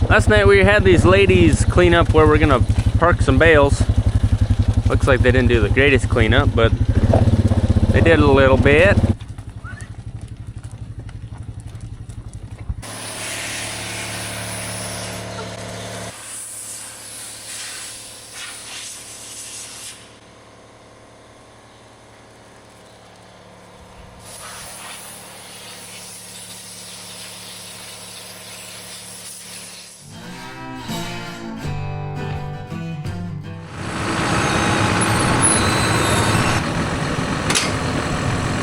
Last night we had these ladies clean up where we're gonna park some bales. Looks like they didn't do the greatest cleanup, but they did a little bit.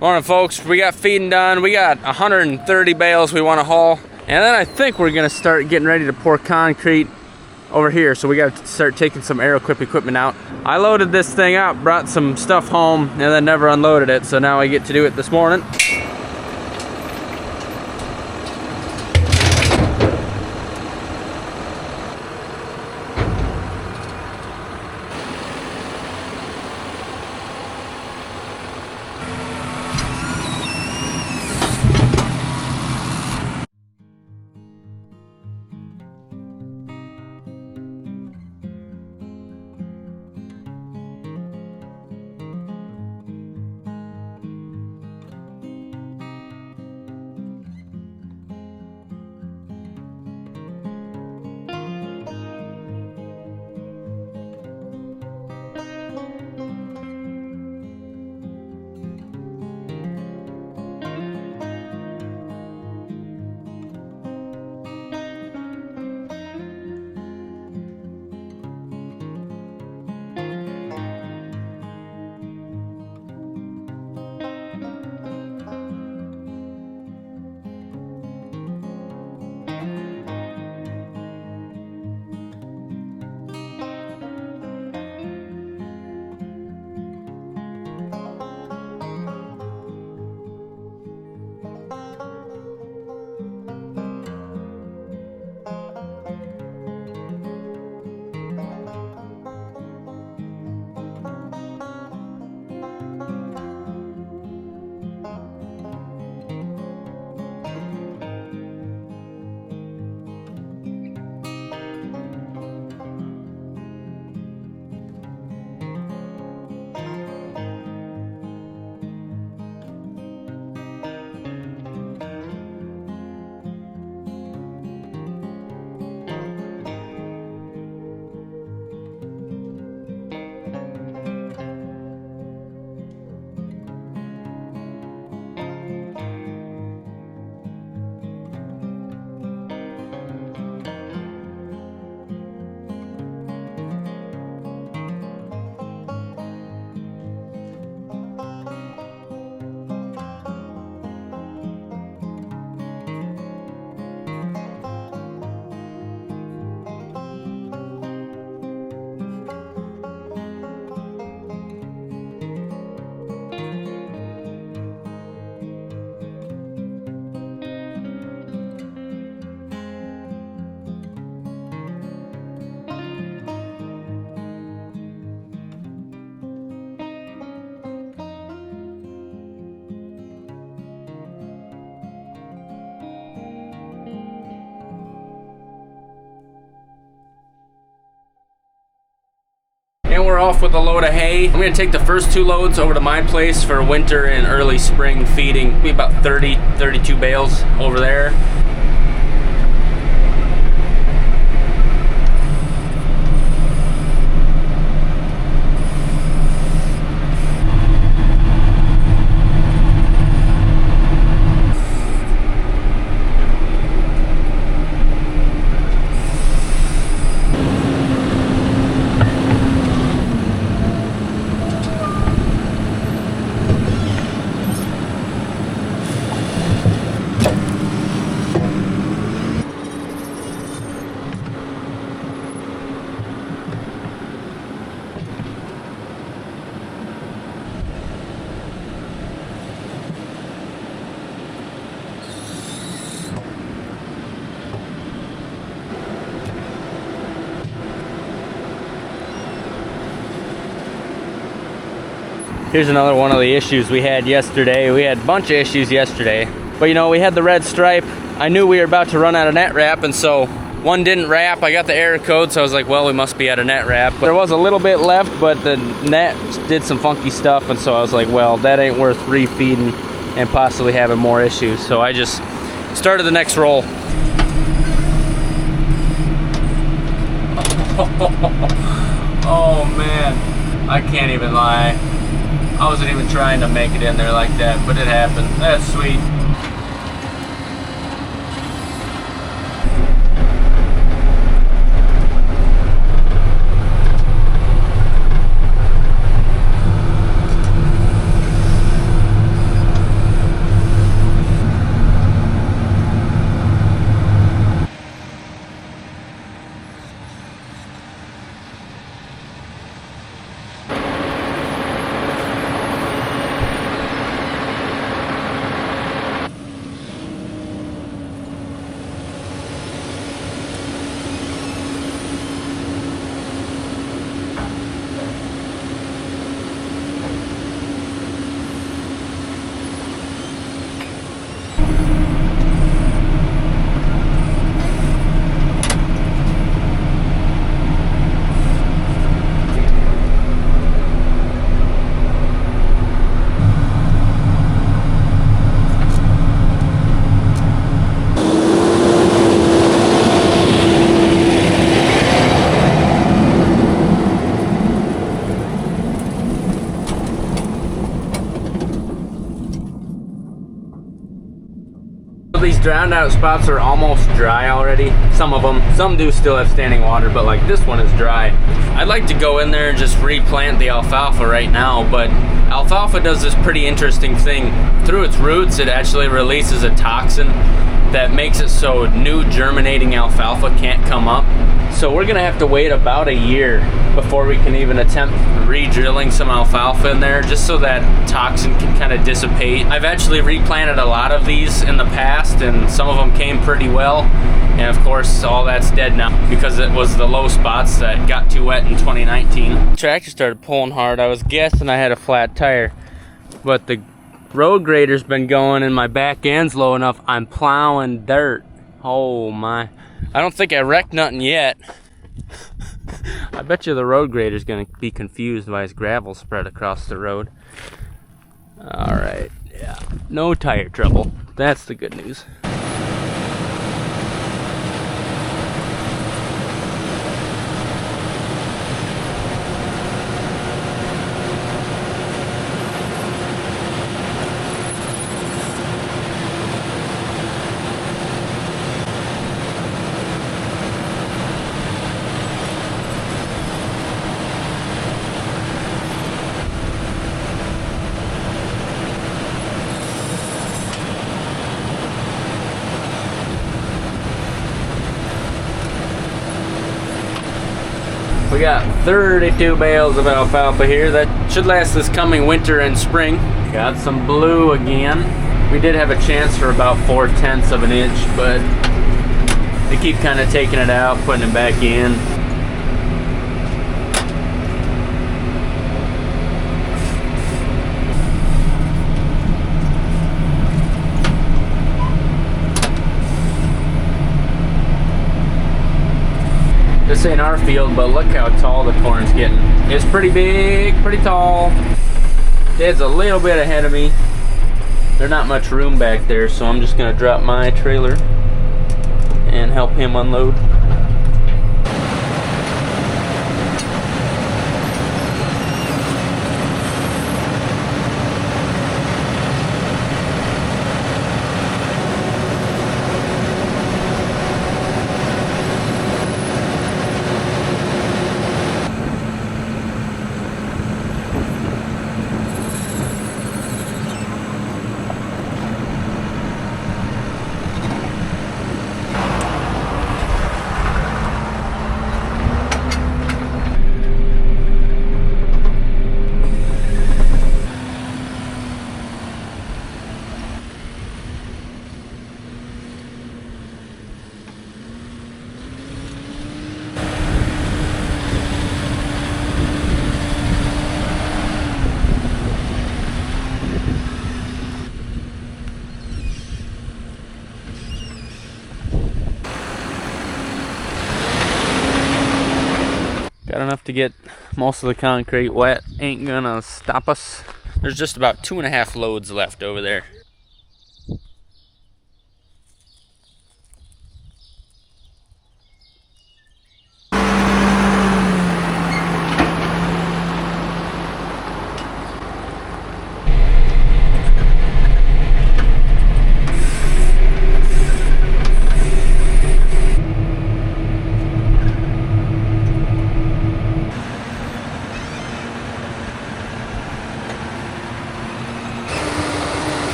Morning folks, we got feeding done. We got 130 bales we want to haul. And then I think we're gonna start getting ready to pour concrete over here. So we got to start taking some Aeroquip equipment out. I loaded this thing up, brought some stuff home, and then never unloaded it. So now I get to do it this morning. And we're off with a load of hay. I'm gonna take the first 2 loads over to my place for winter and early spring feeding. Be about 32 bales over there. Here's another one of the issues we had yesterday. We had a bunch of issues yesterday, but you know, we had the red stripe. I knew we were about to run out of net wrap, and so One didn't wrap. I got the error code, so I was like, well, we must be at a net wrap. But there was a little bit left, but the net did some funky stuff, and so I was like, well, that ain't worth refeeding and possibly having more issues. So I just started the next roll. Oh man, I can't even lie. I wasn't even trying to make it in there like that, but it happened. That's sweet. These drowned out spots are almost dry already. Some of them, some do still have standing water, but like this one is dry. I'd like to go in there and just replant the alfalfa right now, but alfalfa does this pretty interesting thing. Through its roots, it actually releases a toxin that makes it so new germinating alfalfa can't come up. So we're gonna have to wait about a year before we can even attempt re-drilling some alfalfa in there, just so that toxin can kind of dissipate. I've actually replanted a lot of these in the past, and some of them came pretty well. And of course, all that's dead now because it was the low spots that got too wet in 2019. The tractor started pulling hard. I was guessing I had a flat tire, but the road grader's been going and my back end's low enough. I'm plowing dirt. Oh my. I don't think I wrecked nothing yet. I bet you the road grader's gonna be confused by his gravel spread across the road. Alright, yeah. No tire trouble. That's the good news. We got 32 bales of alfalfa here. That should last this coming winter and spring. Got some blue again. We did have a chance for about 4/10 of an inch, but they keep kind of taking it out, putting it back in. This ain't our field, but look how tall the corn's getting. It's pretty big, pretty tall. Dad's a little bit ahead of me. There's not much room back there, so I'm just gonna drop my trailer and help him unload. Got enough to get most of the concrete wet. Ain't gonna stop us. There's just about 2.5 loads left over there.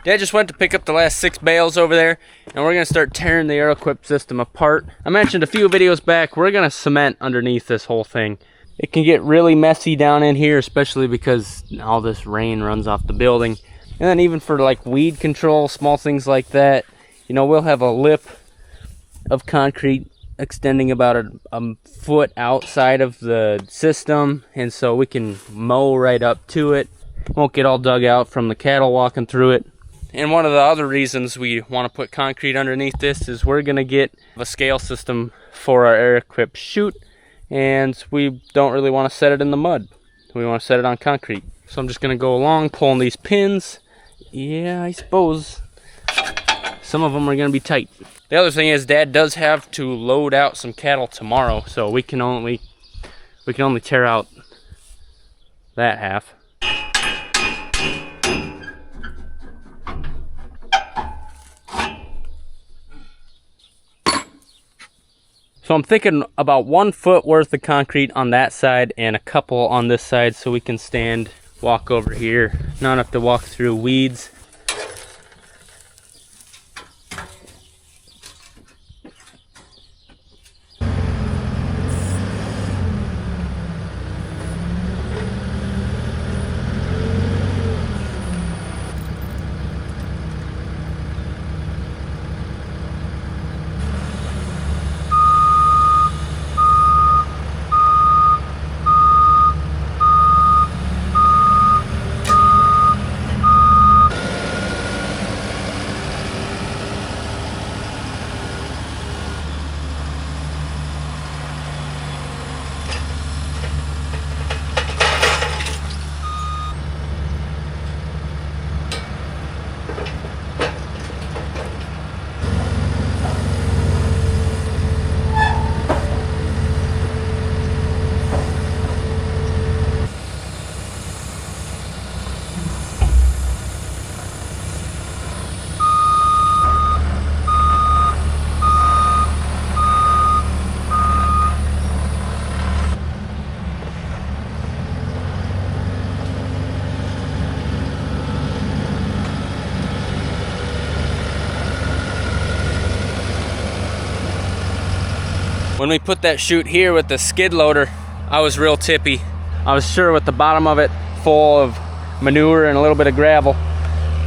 Dad just went to pick up the last 6 bales over there, and we're going to start tearing the Air-Equip system apart. I mentioned a few videos back, we're going to cement underneath this whole thing. It can get really messy down in here, especially because all this rain runs off the building. And then even for like weed control, small things like that, you know, we'll have a lip of concrete extending about a foot outside of the system, and so we can mow right up to it. Won't get all dug out from the cattle walking through it. And one of the other reasons we want to put concrete underneath this is we're going to get a scale system for our Air-Equip chute, and we don't really want to set it in the mud. We want to set it on concrete. So I'm just going to go along pulling these pins. Yeah, I suppose some of them are going to be tight. The other thing is Dad does have to load out some cattle tomorrow, so we can only tear out that half. So I'm thinking about 1 foot worth of concrete on that side and a couple on this side, so we can walk over here, not have to walk through weeds. When we put that chute here with the skid loader, I was real tippy. I was sure with the bottom of it full of manure and a little bit of gravel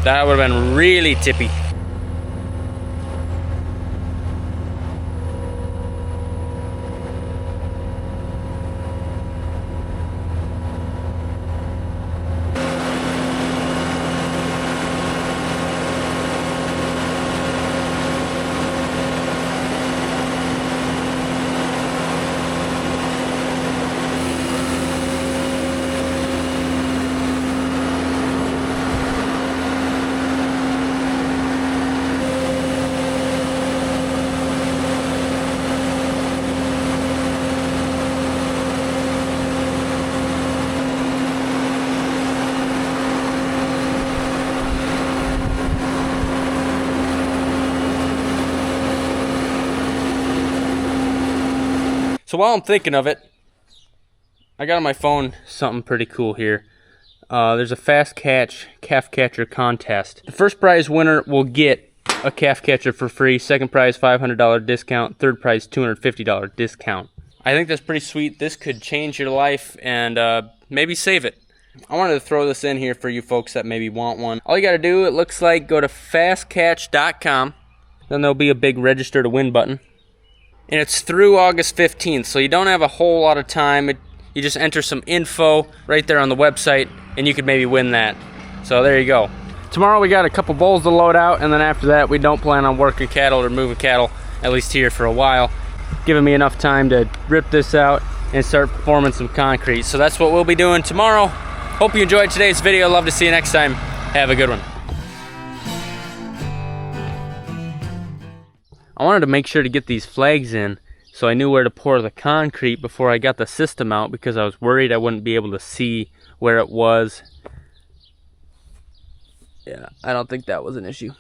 that I would have been really tippy. So while I'm thinking of it, I got on my phone something pretty cool here. There's a fast catch calf catcher contest. The first prize winner will get a calf catcher for free. Second prize, $500 discount. Third prize, $250 discount. I think that's pretty sweet. This could change your life and maybe save it. I wanted to throw this in here for you folks that maybe want one. All you got to do, it looks like, go to fastcatch.com. Then there'll be a big register to win button. And it's through August 15th, so you don't have a whole lot of time. You just enter some info right there on the website, and you could maybe win that. So there you go. Tomorrow we got a couple bulls to load out, and then after that we don't plan on working cattle or moving cattle, at least here for a while. Giving me enough time to rip this out and start forming some concrete. So that's what we'll be doing tomorrow. Hope you enjoyed today's video. Love to see you next time. Have a good one. I wanted to make sure to get these flags in so I knew where to pour the concrete before I got the system out, because I was worried I wouldn't be able to see where it was. Yeah, I don't think that was an issue.